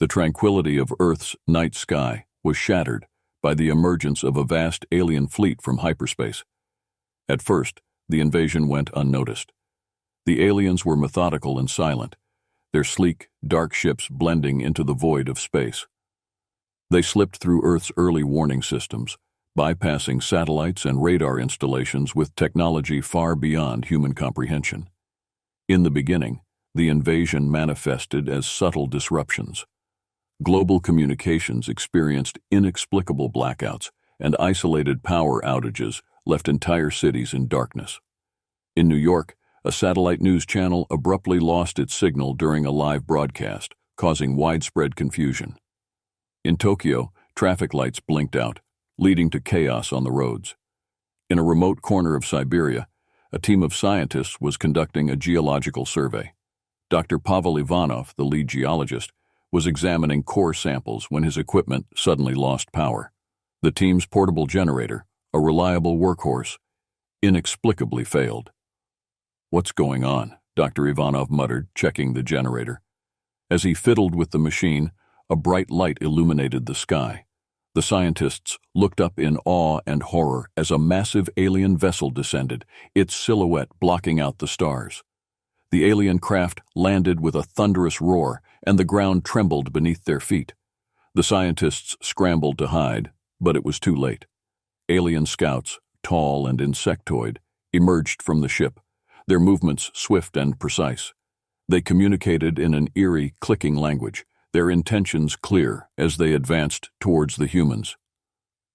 The tranquility of Earth's night sky was shattered by the emergence of a vast alien fleet from hyperspace. At first, the invasion went unnoticed. The aliens were methodical and silent, their sleek, dark ships blending into the void of space. They slipped through Earth's early warning systems, bypassing satellites and radar installations with technology far beyond human comprehension. In the beginning, the invasion manifested as subtle disruptions. Global communications experienced inexplicable blackouts, and isolated power outages left entire cities in darkness. In New York, a satellite news channel abruptly lost its signal during a live broadcast, causing widespread confusion. In Tokyo, traffic lights blinked out, leading to chaos on the roads. In a remote corner of Siberia, a team of scientists was conducting a geological survey. Dr. Pavel Ivanov, the lead geologist, was examining core samples when his equipment suddenly lost power. The team's portable generator, a reliable workhorse, inexplicably failed. "What's going on?" Dr. Ivanov muttered, checking the generator. As he fiddled with the machine, a bright light illuminated the sky. The scientists looked up in awe and horror as a massive alien vessel descended, its silhouette blocking out the stars. The alien craft landed with a thunderous roar, and the ground trembled beneath their feet. The scientists scrambled to hide, but it was too late. Alien scouts, tall and insectoid, emerged from the ship, their movements swift and precise. They communicated in an eerie, clicking language, their intentions clear as they advanced towards the humans.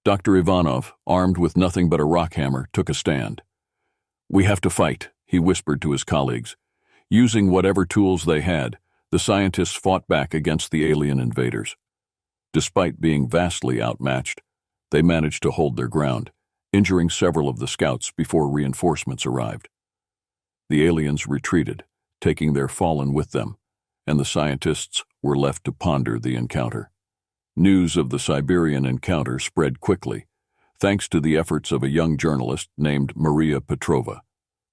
Dr. Ivanov, armed with nothing but a rock hammer, took a stand. "We have to fight," he whispered to his colleagues. Using whatever tools they had, the scientists fought back against the alien invaders. Despite being vastly outmatched, they managed to hold their ground, injuring several of the scouts before reinforcements arrived. The aliens retreated, taking their fallen with them, and the scientists were left to ponder the encounter. News of the Siberian encounter spread quickly, thanks to the efforts of a young journalist named Maria Petrova.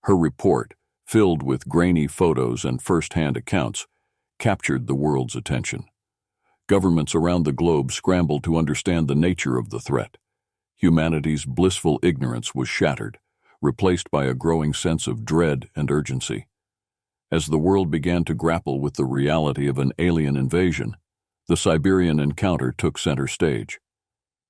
Her report, filled with grainy photos and first-hand accounts, captured the world's attention. Governments around the globe scrambled to understand the nature of the threat. Humanity's blissful ignorance was shattered, replaced by a growing sense of dread and urgency. As the world began to grapple with the reality of an alien invasion, the Siberian encounter took center stage.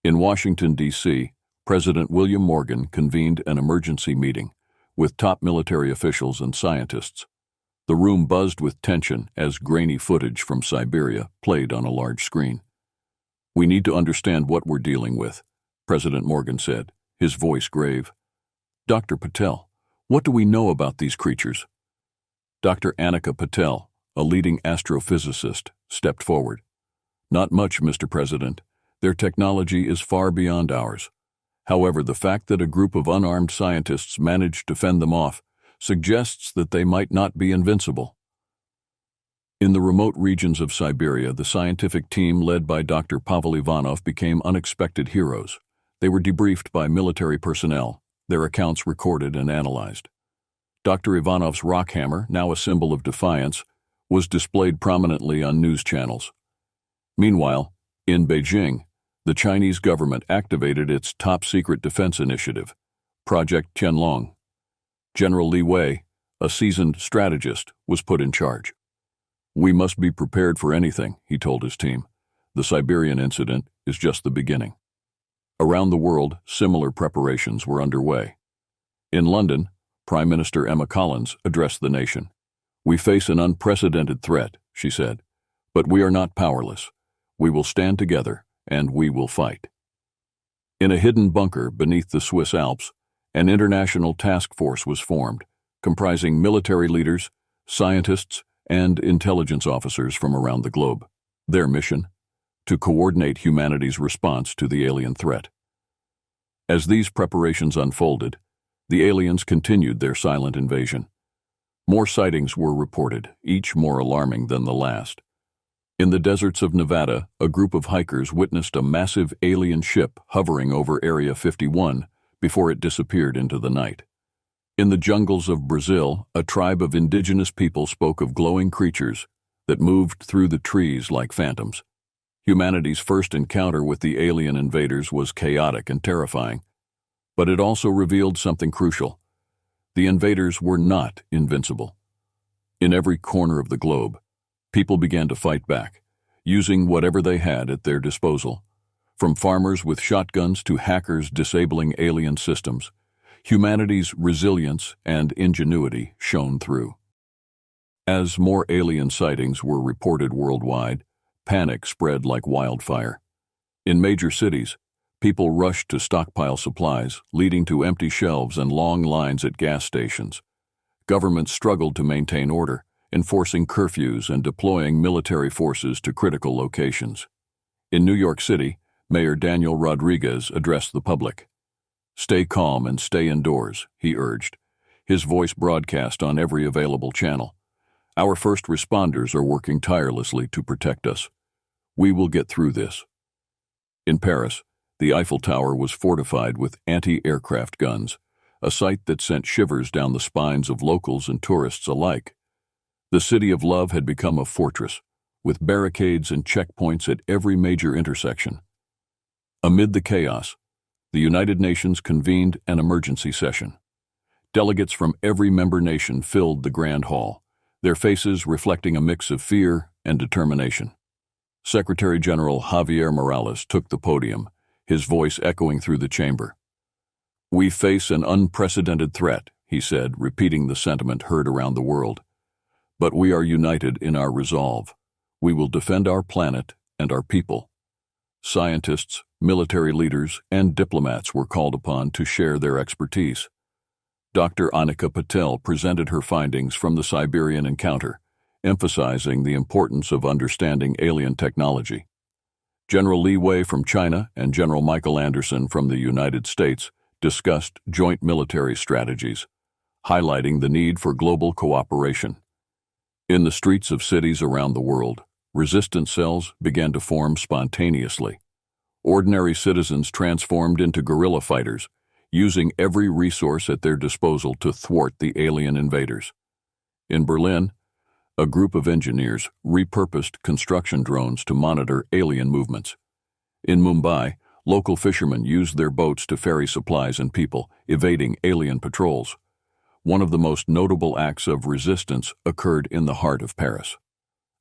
In Washington, D.C., President William Morgan convened an emergency meeting with top military officials and scientists. The room buzzed with tension as grainy footage from Siberia played on a large screen. "We need to understand what we're dealing with," President Morgan said, his voice grave. "Dr. Patel, what do we know about these creatures?" Dr. Annika Patel, a leading astrophysicist, stepped forward. "Not much, Mr. President. Their technology is far beyond ours. However, the fact that a group of unarmed scientists managed to fend them off suggests that they might not be invincible." In the remote regions of Siberia, the scientific team led by Dr. Pavel Ivanov became unexpected heroes. They were debriefed by military personnel, their accounts recorded and analyzed. Dr. Ivanov's rock hammer, now a symbol of defiance, was displayed prominently on news channels. Meanwhile, in Beijing, the Chinese government activated its top-secret defense initiative, Project Tianlong. General Li Wei, a seasoned strategist, was put in charge. "We must be prepared for anything," he told his team. "The Siberian incident is just the beginning." Around the world, similar preparations were underway. In London, Prime Minister Emma Collins addressed the nation. "We face an unprecedented threat," she said, "but we are not powerless. We will stand together, and we will fight." In a hidden bunker beneath the Swiss Alps, an international task force was formed, comprising military leaders, scientists, and intelligence officers from around the globe. Their mission? To coordinate humanity's response to the alien threat. As these preparations unfolded, the aliens continued their silent invasion. More sightings were reported, each more alarming than the last. In the deserts of Nevada, a group of hikers witnessed a massive alien ship hovering over Area 51 before it disappeared into the night. In the jungles of Brazil, a tribe of indigenous people spoke of glowing creatures that moved through the trees like phantoms. Humanity's first encounter with the alien invaders was chaotic and terrifying, but it also revealed something crucial. The invaders were not invincible. In every corner of the globe, people began to fight back, using whatever they had at their disposal. From farmers with shotguns to hackers disabling alien systems, humanity's resilience and ingenuity shone through. As more alien sightings were reported worldwide, panic spread like wildfire. In major cities, people rushed to stockpile supplies, leading to empty shelves and long lines at gas stations. Governments struggled to maintain order, enforcing curfews and deploying military forces to critical locations. In New York City, Mayor Daniel Rodriguez addressed the public. "Stay calm and stay indoors," he urged, his voice broadcast on every available channel. "Our first responders are working tirelessly to protect us. We will get through this." In Paris, the Eiffel Tower was fortified with anti-aircraft guns, a sight that sent shivers down the spines of locals and tourists alike. The city of love had become a fortress, with barricades and checkpoints at every major intersection. Amid the chaos, the United Nations convened an emergency session. Delegates from every member nation filled the Grand Hall, their faces reflecting a mix of fear and determination. Secretary General Javier Morales took the podium, his voice echoing through the chamber. "We face an unprecedented threat," he said, repeating the sentiment heard around the world. "But we are united in our resolve. We will defend our planet and our people." Scientists, military leaders, and diplomats were called upon to share their expertise. Dr. Annika Patel presented her findings from the Siberian encounter, emphasizing the importance of understanding alien technology. General Li Wei from China and General Michael Anderson from the United States discussed joint military strategies, highlighting the need for global cooperation. In the streets of cities around the world, resistance cells began to form spontaneously. Ordinary citizens transformed into guerrilla fighters, using every resource at their disposal to thwart the alien invaders. In Berlin, a group of engineers repurposed construction drones to monitor alien movements. In Mumbai, local fishermen used their boats to ferry supplies and people, evading alien patrols. One of the most notable acts of resistance occurred in the heart of Paris.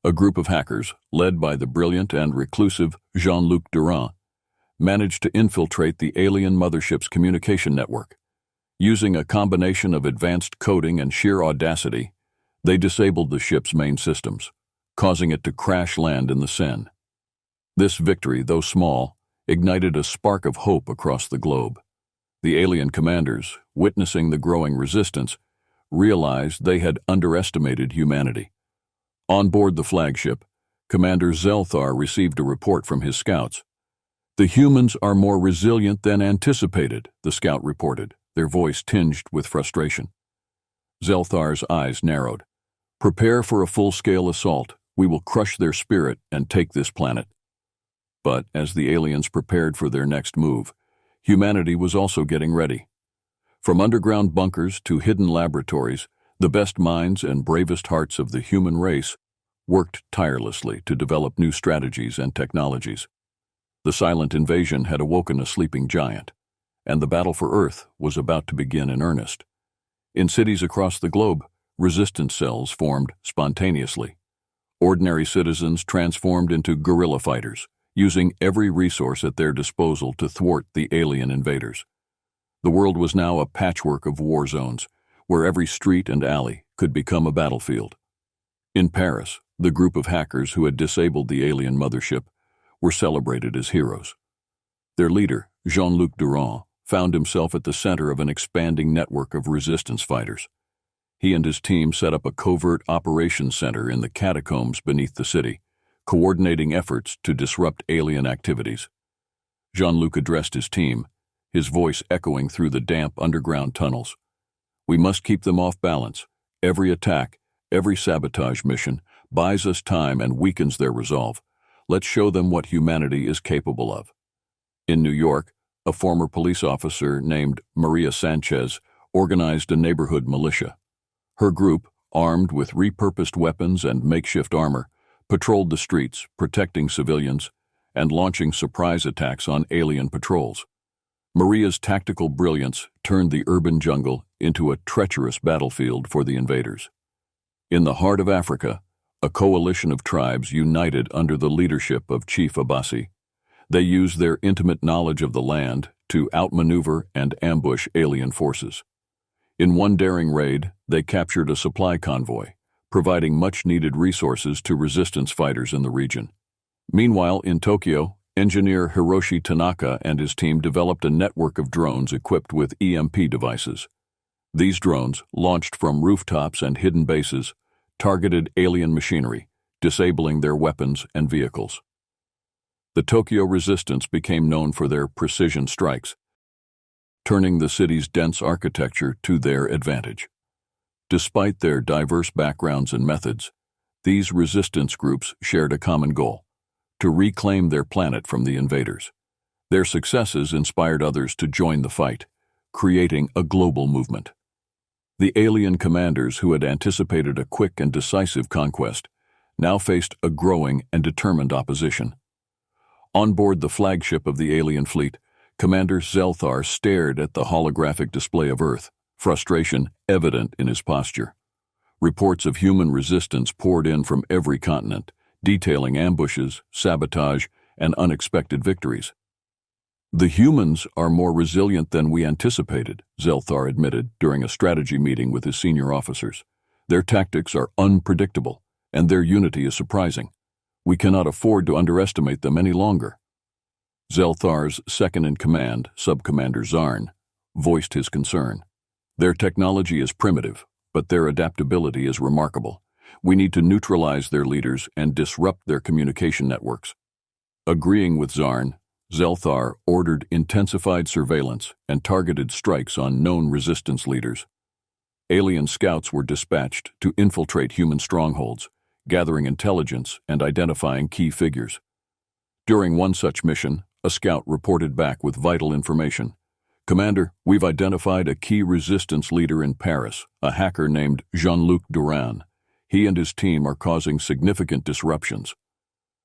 A group of hackers, led by the brilliant and reclusive Jean-Luc Durand, managed to infiltrate the alien mothership's communication network. Using a combination of advanced coding and sheer audacity, they disabled the ship's main systems, causing it to crash land in the Seine. This victory, though small, ignited a spark of hope across the globe. The alien commanders, witnessing the growing resistance, realized they had underestimated humanity. On board the flagship, Commander Zelthar received a report from his scouts. "The humans are more resilient than anticipated," the scout reported, their voice tinged with frustration. Zelthar's eyes narrowed. "Prepare for a full-scale assault. We will crush their spirit and take this planet." But as the aliens prepared for their next move, humanity was also getting ready. From underground bunkers to hidden laboratories, the best minds and bravest hearts of the human race worked tirelessly to develop new strategies and technologies. The silent invasion had awoken a sleeping giant, and the battle for Earth was about to begin in earnest. In cities across the globe, resistance cells formed spontaneously. Ordinary citizens transformed into guerrilla fighters, using every resource at their disposal to thwart the alien invaders. The world was now a patchwork of war zones, where every street and alley could become a battlefield. In Paris, the group of hackers who had disabled the alien mothership were celebrated as heroes. Their leader, Jean-Luc Durand, found himself at the center of an expanding network of resistance fighters. He and his team set up a covert operations center in the catacombs beneath the city, coordinating efforts to disrupt alien activities. Jean-Luc addressed his team, his voice echoing through the damp underground tunnels. "We must keep them off balance. Every attack, every sabotage mission buys us time and weakens their resolve. Let's show them what humanity is capable of." In New York, a former police officer named Maria Sanchez organized a neighborhood militia. Her group, armed with repurposed weapons and makeshift armor, patrolled the streets, protecting civilians, and launching surprise attacks on alien patrols. Maria's tactical brilliance turned the urban jungle into a treacherous battlefield for the invaders. In the heart of Africa, a coalition of tribes united under the leadership of Chief Abassi. They used their intimate knowledge of the land to outmaneuver and ambush alien forces. In one daring raid, they captured a supply convoy, providing much-needed resources to resistance fighters in the region. Meanwhile, in Tokyo, engineer Hiroshi Tanaka and his team developed a network of drones equipped with EMP devices. These drones, launched from rooftops and hidden bases, targeted alien machinery, disabling their weapons and vehicles. The Tokyo resistance became known for their precision strikes, turning the city's dense architecture to their advantage. Despite their diverse backgrounds and methods, these resistance groups shared a common goal: to reclaim their planet from the invaders. Their successes inspired others to join the fight, creating a global movement. The alien commanders who had anticipated a quick and decisive conquest now faced a growing and determined opposition. On board the flagship of the alien fleet, Commander Zelthar stared at the holographic display of Earth, frustration evident in his posture. Reports of human resistance poured in from every continent, detailing ambushes, sabotage, and unexpected victories. "The humans are more resilient than we anticipated," Zelthar admitted during a strategy meeting with his senior officers. "Their tactics are unpredictable, and their unity is surprising. We cannot afford to underestimate them any longer." Zelthar's second-in-command, Subcommander Zarn, voiced his concern. "Their technology is primitive, but their adaptability is remarkable. We need to neutralize their leaders and disrupt their communication networks." Agreeing with Zarn, Zelthar ordered intensified surveillance and targeted strikes on known resistance leaders. Alien scouts were dispatched to infiltrate human strongholds, gathering intelligence and identifying key figures. During one such mission, a scout reported back with vital information. "Commander, we've identified a key resistance leader in Paris, a hacker named Jean-Luc Duran. He and his team are causing significant disruptions."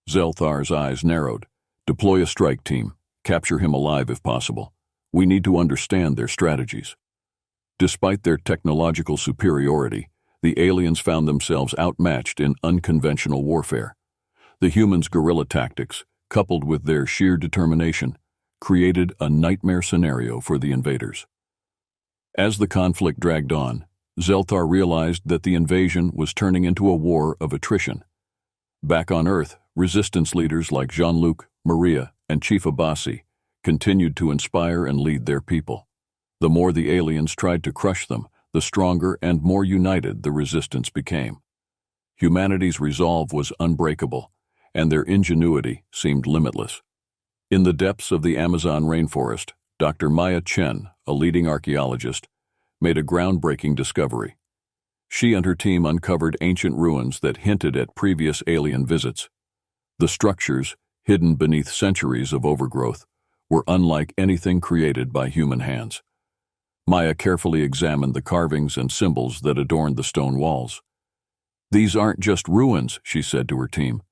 Zelthar's eyes narrowed. "Deploy a strike team. Capture him alive if possible. We need to understand their strategies." Despite their technological superiority, the aliens found themselves outmatched in unconventional warfare. The humans' guerrilla tactics, coupled with their sheer determination, created a nightmare scenario for the invaders. As the conflict dragged on, Zelthar realized that the invasion was turning into a war of attrition. Back on Earth, resistance leaders like Jean-Luc, Maria, and Chief Abassi continued to inspire and lead their people. The more the aliens tried to crush them, the stronger and more united the resistance became. Humanity's resolve was unbreakable, and their ingenuity seemed limitless. In the depths of the Amazon rainforest, Dr. Maya Chen, a leading archaeologist, made a groundbreaking discovery. She and her team uncovered ancient ruins that hinted at previous alien visits. The structures, hidden beneath centuries of overgrowth, were unlike anything created by human hands. Maya carefully examined the carvings and symbols that adorned the stone walls. "These aren't just ruins," she said to her team.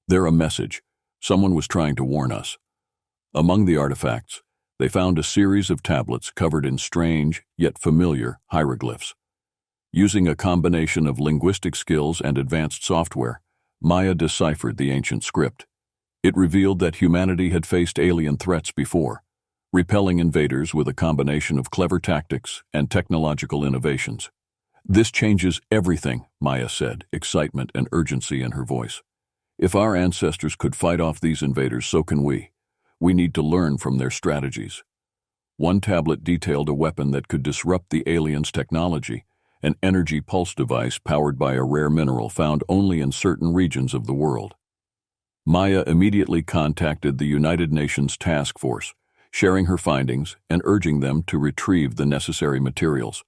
"They're a message. Someone was trying to warn us." Among the artifacts, they found a series of tablets covered in strange, yet familiar, hieroglyphs. Using a combination of linguistic skills and advanced software, Maya deciphered the ancient script. It revealed that humanity had faced alien threats before, repelling invaders with a combination of clever tactics and technological innovations. "This changes everything," Maya said, excitement and urgency in her voice. "If our ancestors could fight off these invaders, so can we. We need to learn from their strategies." One tablet detailed a weapon that could disrupt the aliens' technology, an energy pulse device powered by a rare mineral found only in certain regions of the world. Maya immediately contacted the United Nations Task Force, sharing her findings and urging them to retrieve the necessary materials.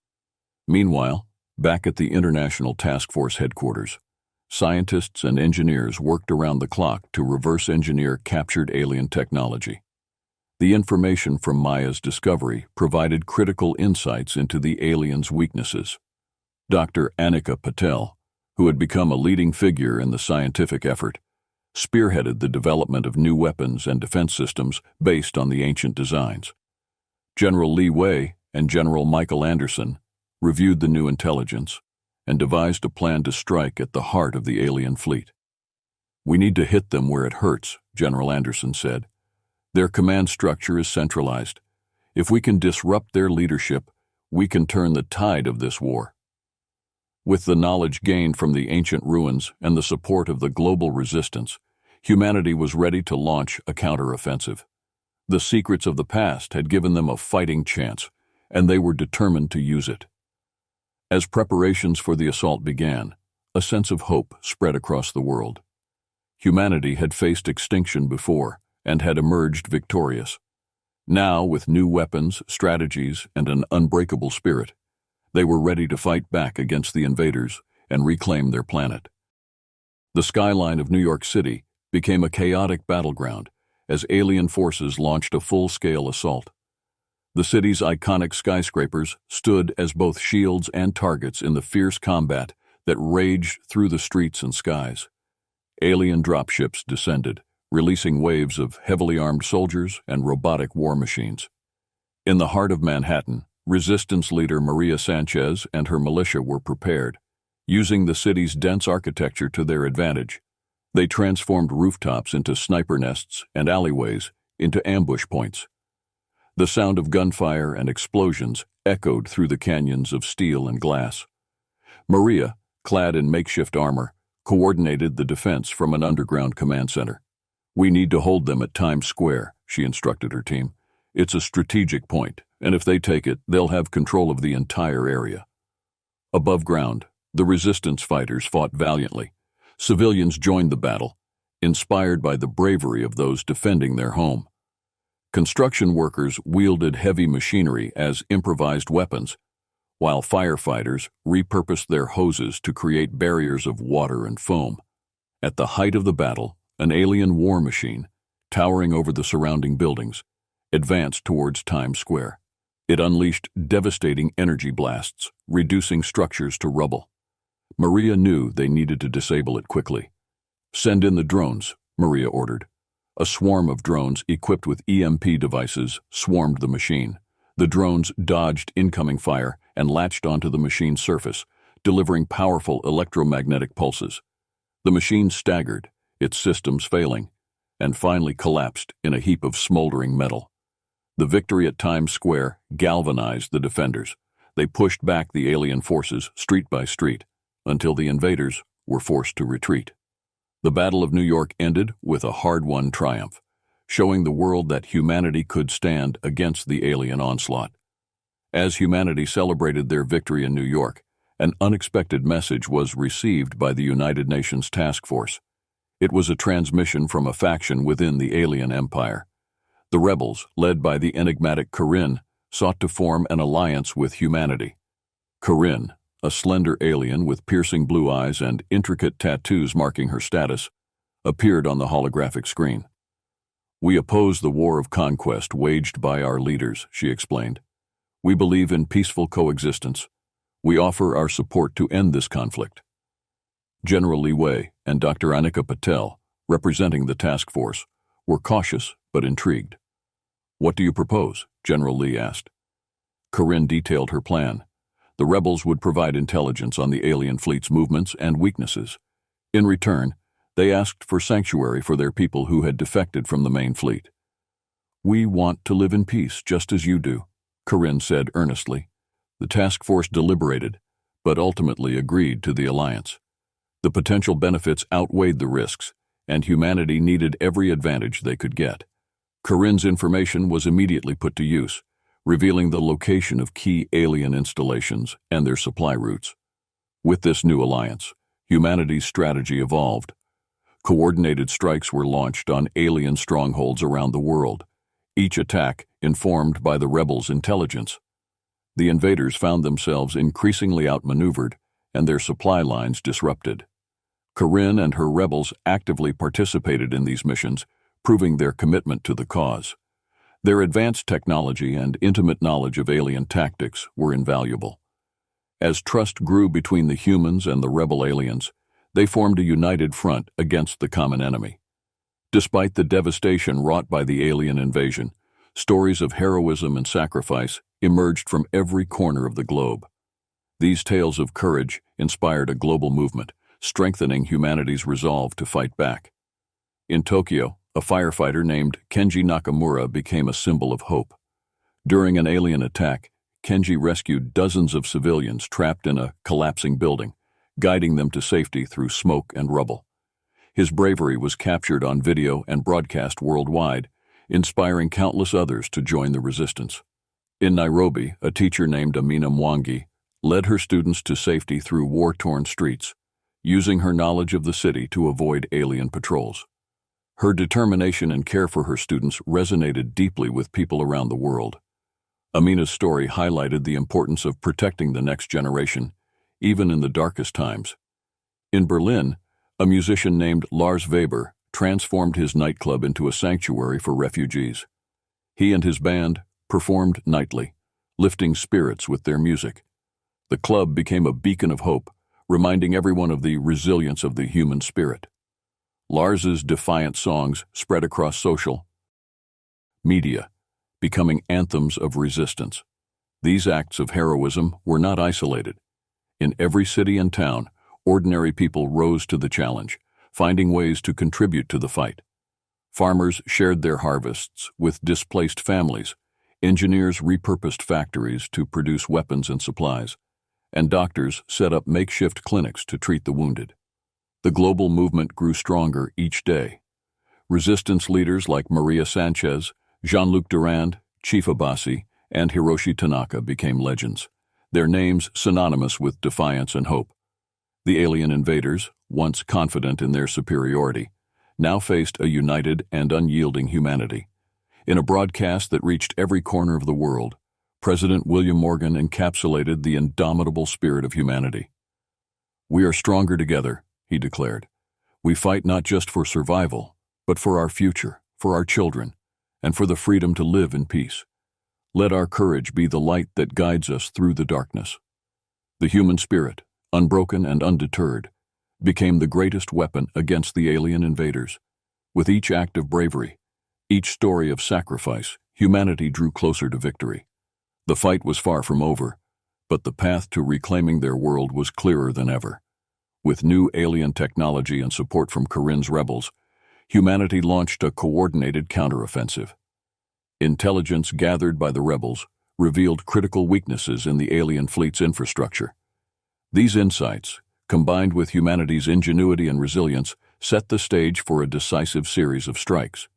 Meanwhile, back at the International Task Force headquarters, scientists and engineers worked around the clock to reverse engineer captured alien technology. The information from Maya's discovery provided critical insights into the aliens' weaknesses. Dr. Anika Patel, who had become a leading figure in the scientific effort, spearheaded the development of new weapons and defense systems based on the ancient designs. General Lee Wei and General Michael Anderson reviewed the new intelligence and devised a plan to strike at the heart of the alien fleet. "We need to hit them where it hurts," General Anderson said. "Their command structure is centralized. If we can disrupt their leadership, we can turn the tide of this war." With the knowledge gained from the ancient ruins and the support of the global resistance, humanity was ready to launch a counteroffensive. The secrets of the past had given them a fighting chance, and they were determined to use it. As preparations for the assault began, a sense of hope spread across the world. Humanity had faced extinction before and had emerged victorious. Now, with new weapons, strategies, and an unbreakable spirit, they were ready to fight back against the invaders and reclaim their planet. The skyline of New York City became a chaotic battleground as alien forces launched a full-scale assault. The city's iconic skyscrapers stood as both shields and targets in the fierce combat that raged through the streets and skies. Alien dropships descended, releasing waves of heavily armed soldiers and robotic war machines. In the heart of Manhattan, resistance leader Maria Sanchez and her militia were prepared. Using the city's dense architecture to their advantage, they transformed rooftops into sniper nests and alleyways into ambush points. The sound of gunfire and explosions echoed through the canyons of steel and glass. Maria, clad in makeshift armor, coordinated the defense from an underground command center. "We need to hold them at Times Square," she instructed her team. "It's a strategic point, and if they take it, they'll have control of the entire area." Above ground, the resistance fighters fought valiantly. Civilians joined the battle, inspired by the bravery of those defending their home. Construction workers wielded heavy machinery as improvised weapons, while firefighters repurposed their hoses to create barriers of water and foam. At the height of the battle, an alien war machine, towering over the surrounding buildings, advanced towards Times Square. It unleashed devastating energy blasts, reducing structures to rubble. Maria knew they needed to disable it quickly. "Send in the drones," Maria ordered. A swarm of drones equipped with EMP devices swarmed the machine. The drones dodged incoming fire and latched onto the machine's surface, delivering powerful electromagnetic pulses. The machine staggered, its systems failing, and finally collapsed in a heap of smoldering metal. The victory at Times Square galvanized the defenders. They pushed back the alien forces street by street until the invaders were forced to retreat. The Battle of New York ended with a hard-won triumph, showing the world that humanity could stand against the alien onslaught. As humanity celebrated their victory in New York, an unexpected message was received by the United Nations Task Force. It was a transmission from a faction within the alien empire. The rebels, led by the enigmatic Corinne, sought to form an alliance with humanity. Corinne, a slender alien with piercing blue eyes and intricate tattoos marking her status, appeared on the holographic screen. "We oppose the war of conquest waged by our leaders," she explained. "We believe in peaceful coexistence. We offer our support to end this conflict." General Lee Wei and Dr. Anika Patel, representing the task force, were cautious but intrigued. "What do you propose?" General Lee asked. Corinne detailed her plan. The rebels would provide intelligence on the alien fleet's movements and weaknesses. In return, they asked for sanctuary for their people who had defected from the main fleet. "We want to live in peace, just as you do," Corinne said earnestly. The task force deliberated, but ultimately agreed to the alliance. The potential benefits outweighed the risks, and humanity needed every advantage they could get. Corinne's information was immediately put to use, revealing the location of key alien installations and their supply routes. With this new alliance, humanity's strategy evolved. Coordinated strikes were launched on alien strongholds around the world, each attack informed by the rebels' intelligence. The invaders found themselves increasingly outmaneuvered and their supply lines disrupted. Corinne and her rebels actively participated in these missions, proving their commitment to the cause. Their advanced technology and intimate knowledge of alien tactics were invaluable. As trust grew between the humans and the rebel aliens, they formed a united front against the common enemy. Despite the devastation wrought by the alien invasion, stories of heroism and sacrifice emerged from every corner of the globe. These tales of courage inspired a global movement, strengthening humanity's resolve to fight back. In Tokyo, a firefighter named Kenji Nakamura became a symbol of hope. During an alien attack, Kenji rescued dozens of civilians trapped in a collapsing building, guiding them to safety through smoke and rubble. His bravery was captured on video and broadcast worldwide, inspiring countless others to join the resistance. In Nairobi, a teacher named Amina Mwangi led her students to safety through war-torn streets, using her knowledge of the city to avoid alien patrols. Her determination and care for her students resonated deeply with people around the world. Amina's story highlighted the importance of protecting the next generation, even in the darkest times. In Berlin, a musician named Lars Weber transformed his nightclub into a sanctuary for refugees. He and his band performed nightly, lifting spirits with their music. The club became a beacon of hope, reminding everyone of the resilience of the human spirit. Lars's defiant songs spread across social media, becoming anthems of resistance. These acts of heroism were not isolated. In every city and town, ordinary people rose to the challenge, finding ways to contribute to the fight. Farmers shared their harvests with displaced families, engineers repurposed factories to produce weapons and supplies, and doctors set up makeshift clinics to treat the wounded. The global movement grew stronger each day. Resistance leaders like Maria Sanchez, Jean-Luc Durand, Chief Abassi, and Hiroshi Tanaka became legends, their names synonymous with defiance and hope. The alien invaders, once confident in their superiority, now faced a united and unyielding humanity. In a broadcast that reached every corner of the world, President William Morgan encapsulated the indomitable spirit of humanity. "We are stronger together," he declared. "We fight not just for survival, but for our future, for our children, and for the freedom to live in peace. Let our courage be the light that guides us through the darkness." The human spirit, unbroken and undeterred, became the greatest weapon against the alien invaders. With each act of bravery, each story of sacrifice, humanity drew closer to victory. The fight was far from over, but the path to reclaiming their world was clearer than ever. With new alien technology and support from Corinne's rebels, humanity launched a coordinated counteroffensive. Intelligence gathered by the rebels revealed critical weaknesses in the alien fleet's infrastructure. These insights, combined with humanity's ingenuity and resilience, set the stage for a decisive series of strikes.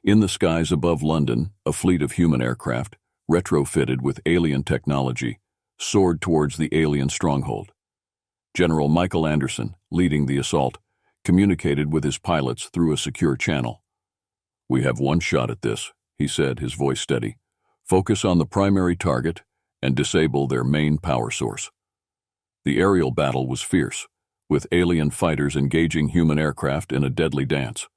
In the skies above London, a fleet of human aircraft, retrofitted with alien technology, soared towards the alien stronghold. General Michael Anderson, leading the assault, communicated with his pilots through a secure channel. "We have one shot at this," he said, his voice steady. "Focus on the primary target and disable their main power source." The aerial battle was fierce, with alien fighters engaging human aircraft in a deadly dance.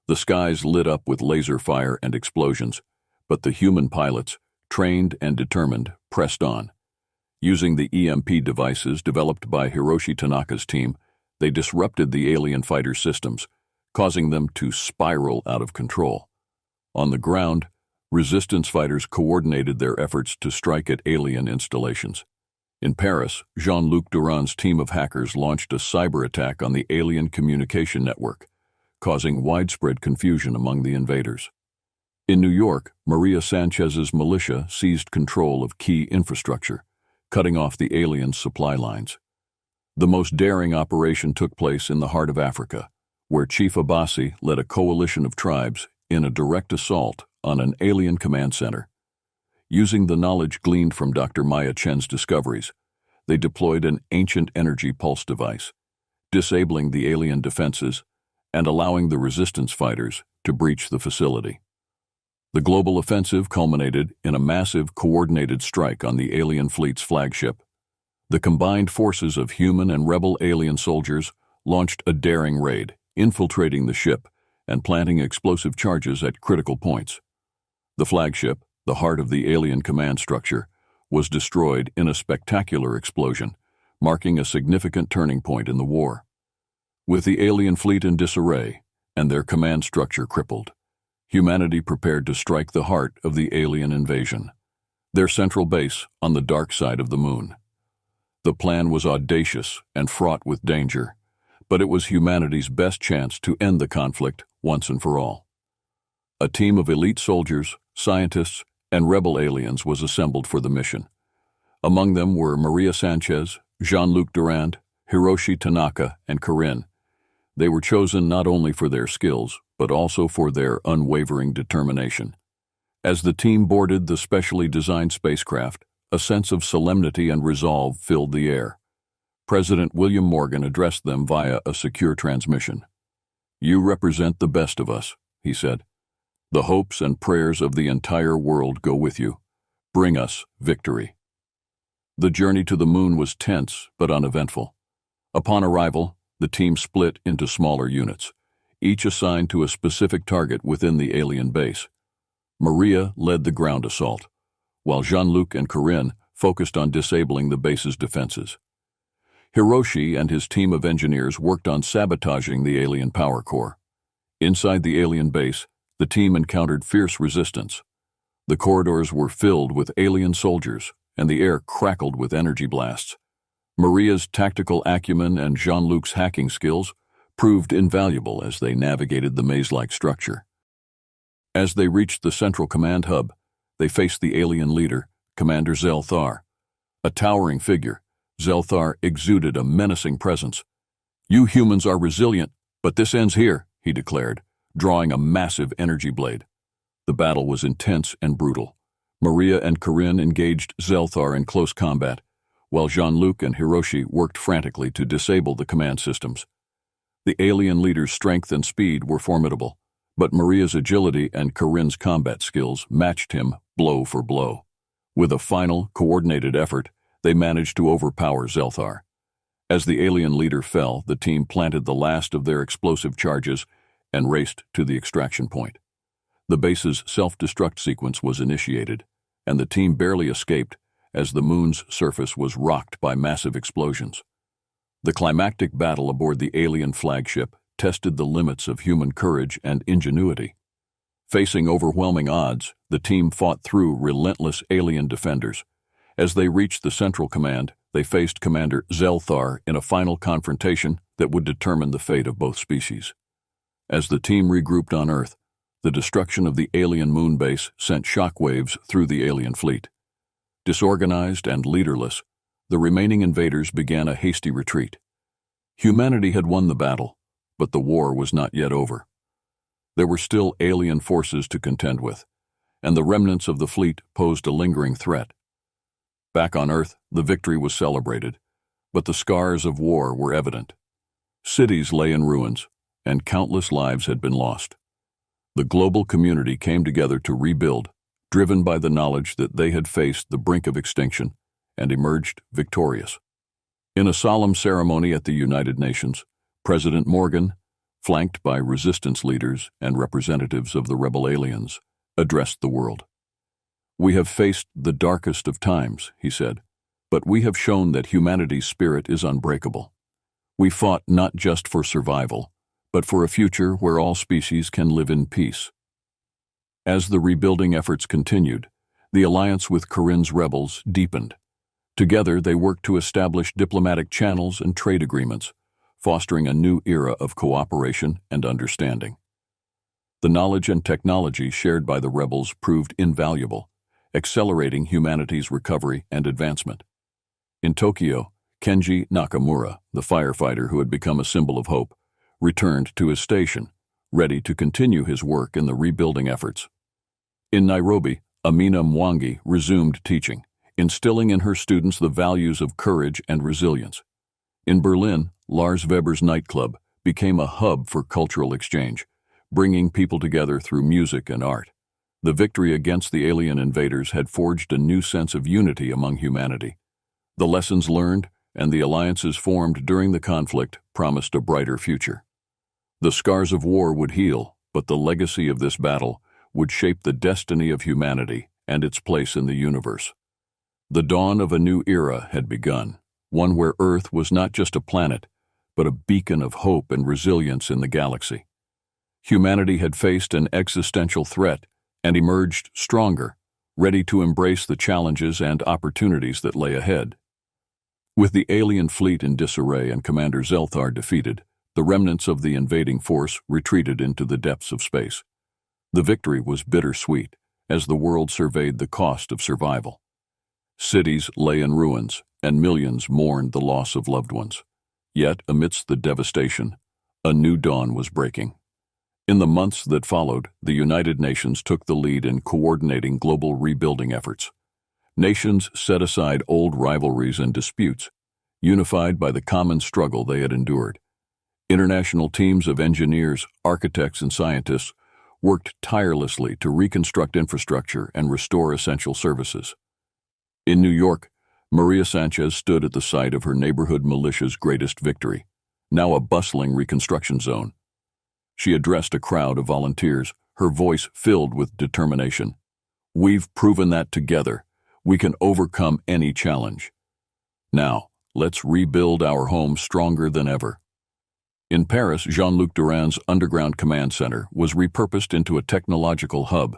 The skies lit up with laser fire and explosions, but the human pilots, trained and determined, pressed on. Using the EMP devices developed by Hiroshi Tanaka's team, they disrupted the alien fighter systems, causing them to spiral out of control. On the ground, resistance fighters coordinated their efforts to strike at alien installations. In Paris, Jean-Luc Durand's team of hackers launched a cyber attack on the alien communication network, causing widespread confusion among the invaders. In New York, Maria Sanchez's militia seized control of key infrastructure, cutting off the aliens' supply lines. The most daring operation took place in the heart of Africa, where Chief Abassi led a coalition of tribes in a direct assault on an alien command center. Using the knowledge gleaned from Dr. Maya Chen's discoveries, they deployed an ancient energy pulse device, disabling the alien defenses and allowing the resistance fighters to breach the facility. The global offensive culminated in a massive coordinated strike on the alien fleet's flagship. The combined forces of human and rebel alien soldiers launched a daring raid, infiltrating the ship and planting explosive charges at critical points. The flagship, the heart of the alien command structure, was destroyed in a spectacular explosion, marking a significant turning point in the war. With the alien fleet in disarray, and their command structure crippled. Humanity prepared to strike the heart of the alien invasion, their central base on the dark side of the moon. The plan was audacious and fraught with danger, but it was humanity's best chance to end the conflict once and for all. A team of elite soldiers, scientists, and rebel aliens was assembled for the mission. Among them were Maria Sanchez, Jean-Luc Durand, Hiroshi Tanaka, and Corinne. They were chosen not only for their skills, but also for their unwavering determination. As the team boarded the specially designed spacecraft, a sense of solemnity and resolve filled the air. President William Morgan addressed them via a secure transmission. "You represent the best of us," he said. "The hopes and prayers of the entire world go with you. Bring us victory." The journey to the moon was tense but uneventful. Upon arrival, the team split into smaller units, each assigned to a specific target within the alien base. Maria led the ground assault, while Jean-Luc and Corinne focused on disabling the base's defenses. Hiroshi and his team of engineers worked on sabotaging the alien power core. Inside the alien base, the team encountered fierce resistance. The corridors were filled with alien soldiers, and the air crackled with energy blasts. Maria's tactical acumen and Jean-Luc's hacking skills proved invaluable as they navigated the maze-like structure. As they reached the central command hub, they faced the alien leader, Commander Zelthar. A towering figure, Zelthar exuded a menacing presence. "You humans are resilient, but this ends here," he declared, drawing a massive energy blade. The battle was intense and brutal. Maria and Corinne engaged Zelthar in close combat, while Jean-Luc and Hiroshi worked frantically to disable the command systems. The alien leader's strength and speed were formidable, but Maria's agility and Corinne's combat skills matched him blow for blow. With a final, coordinated effort, they managed to overpower Zelthar. As the alien leader fell, the team planted the last of their explosive charges and raced to the extraction point. The base's self-destruct sequence was initiated, and the team barely escaped as the moon's surface was rocked by massive explosions. The climactic battle aboard the alien flagship tested the limits of human courage and ingenuity. Facing overwhelming odds, the team fought through relentless alien defenders. As they reached the central command, they faced Commander Zelthar in a final confrontation that would determine the fate of both species. As the team regrouped on Earth, the destruction of the alien moon base sent shockwaves through the alien fleet. Disorganized and leaderless, the remaining invaders began a hasty retreat. Humanity had won the battle, but the war was not yet over. There were still alien forces to contend with, and the remnants of the fleet posed a lingering threat. Back on Earth, the victory was celebrated, but the scars of war were evident. Cities lay in ruins, and countless lives had been lost. The global community came together to rebuild, driven by the knowledge that they had faced the brink of extinction and emerged victorious. In a solemn ceremony at the United Nations, President Morgan, flanked by resistance leaders and representatives of the rebel aliens, addressed the world. "We have faced the darkest of times," he said, "but we have shown that humanity's spirit is unbreakable. We fought not just for survival, but for a future where all species can live in peace." As the rebuilding efforts continued, the alliance with Corinne's rebels deepened. Together, they worked to establish diplomatic channels and trade agreements, fostering a new era of cooperation and understanding. The knowledge and technology shared by the rebels proved invaluable, accelerating humanity's recovery and advancement. In Tokyo, Kenji Nakamura, the firefighter who had become a symbol of hope, returned to his station, ready to continue his work in the rebuilding efforts. In Nairobi, Amina Mwangi resumed teaching, instilling in her students the values of courage and resilience. In Berlin, Lars Weber's nightclub became a hub for cultural exchange, bringing people together through music and art. The victory against the alien invaders had forged a new sense of unity among humanity. The lessons learned and the alliances formed during the conflict promised a brighter future. The scars of war would heal, but the legacy of this battle would shape the destiny of humanity and its place in the universe. The dawn of a new era had begun, one where Earth was not just a planet, but a beacon of hope and resilience in the galaxy. Humanity had faced an existential threat and emerged stronger, ready to embrace the challenges and opportunities that lay ahead. With the alien fleet in disarray and Commander Zelthar defeated, the remnants of the invading force retreated into the depths of space. The victory was bittersweet as the world surveyed the cost of survival. Cities lay in ruins, and millions mourned the loss of loved ones. Yet, amidst the devastation, a new dawn was breaking. In the months that followed, the United Nations took the lead in coordinating global rebuilding efforts. Nations set aside old rivalries and disputes, unified by the common struggle they had endured. International teams of engineers, architects, and scientists worked tirelessly to reconstruct infrastructure and restore essential services. In New York, Maria Sanchez stood at the site of her neighborhood militia's greatest victory, now a bustling reconstruction zone. She addressed a crowd of volunteers, her voice filled with determination. "We've proven that together, we can overcome any challenge. Now, let's rebuild our home stronger than ever." In Paris, Jean-Luc Duran's underground command center was repurposed into a technological hub,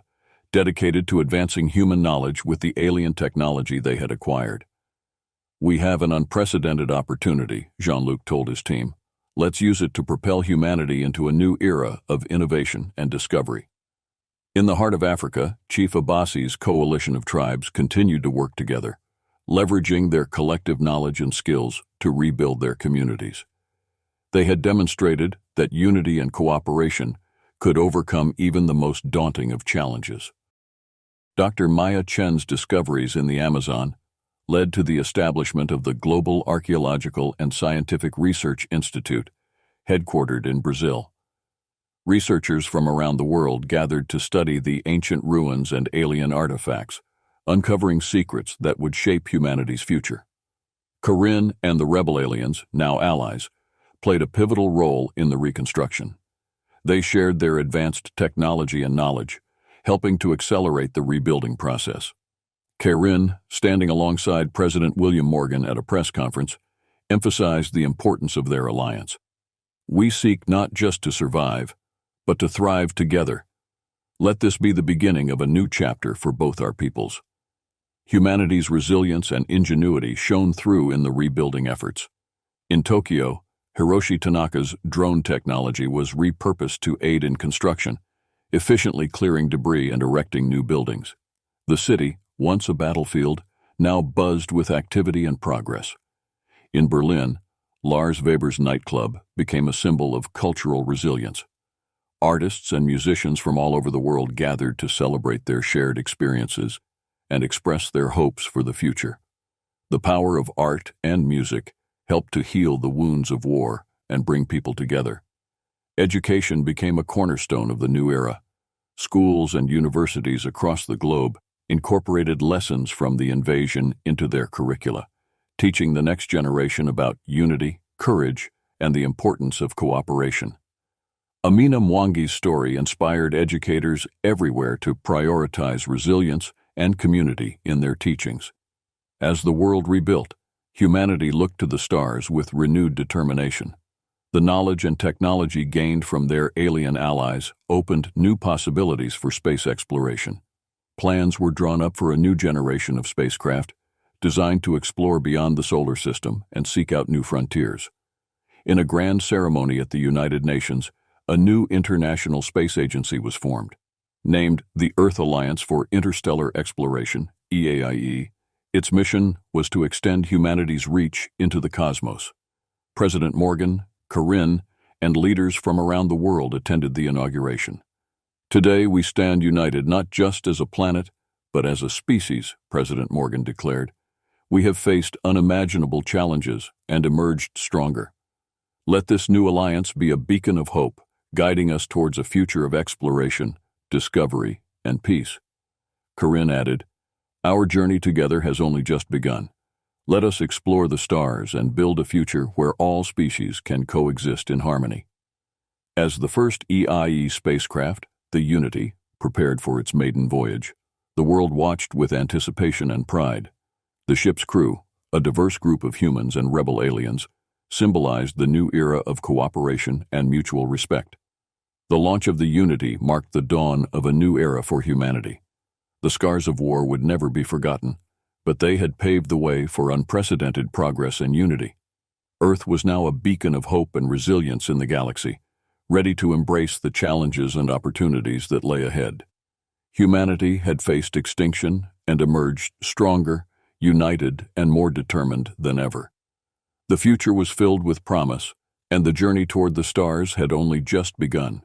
dedicated to advancing human knowledge with the alien technology they had acquired. "We have an unprecedented opportunity," Jean-Luc told his team. "Let's use it to propel humanity into a new era of innovation and discovery." In the heart of Africa, Chief Abbasi's coalition of tribes continued to work together, leveraging their collective knowledge and skills to rebuild their communities. They had demonstrated that unity and cooperation could overcome even the most daunting of challenges. Dr. Maya Chen's discoveries in the Amazon led to the establishment of the Global Archaeological and Scientific Research Institute, headquartered in Brazil. Researchers from around the world gathered to study the ancient ruins and alien artifacts, uncovering secrets that would shape humanity's future. Corinne and the rebel aliens, now allies, played a pivotal role in the reconstruction. They shared their advanced technology and knowledge, helping to accelerate the rebuilding process. Corinne, standing alongside President William Morgan at a press conference, emphasized the importance of their alliance. "We seek not just to survive, but to thrive together. Let this be the beginning of a new chapter for both our peoples." Humanity's resilience and ingenuity shone through in the rebuilding efforts. In Tokyo, Hiroshi Tanaka's drone technology was repurposed to aid in construction, efficiently clearing debris and erecting new buildings. The city, once a battlefield, now buzzed with activity and progress. In Berlin, Lars Weber's nightclub became a symbol of cultural resilience. Artists and musicians from all over the world gathered to celebrate their shared experiences and express their hopes for the future. The power of art and music helped to heal the wounds of war and bring people together. Education became a cornerstone of the new era. Schools and universities across the globe incorporated lessons from the invasion into their curricula, teaching the next generation about unity, courage, and the importance of cooperation. Amina Mwangi's story inspired educators everywhere to prioritize resilience and community in their teachings. As the world rebuilt, humanity looked to the stars with renewed determination. The knowledge and technology gained from their alien allies opened new possibilities for space exploration. Plans were drawn up for a new generation of spacecraft, designed to explore beyond the solar system and seek out new frontiers. In a grand ceremony at the United Nations, a new international space agency was formed. Named the Earth Alliance for Interstellar Exploration, EAIE, its mission was to extend humanity's reach into the cosmos. President Morgan, Corinne, and leaders from around the world attended the inauguration. "Today we stand united not just as a planet, but as a species," President Morgan declared. "We have faced unimaginable challenges and emerged stronger. Let this new alliance be a beacon of hope, guiding us towards a future of exploration, discovery, and peace." Corinne added, "Our journey together has only just begun. Let us explore the stars and build a future where all species can coexist in harmony." As the first EIE spacecraft, the Unity, prepared for its maiden voyage, the world watched with anticipation and pride. The ship's crew, a diverse group of humans and rebel aliens, symbolized the new era of cooperation and mutual respect. The launch of the Unity marked the dawn of a new era for humanity. The scars of war would never be forgotten, but they had paved the way for unprecedented progress and unity. Earth was now a beacon of hope and resilience in the galaxy, ready to embrace the challenges and opportunities that lay ahead. Humanity had faced extinction and emerged stronger, united, and more determined than ever. The future was filled with promise, and the journey toward the stars had only just begun.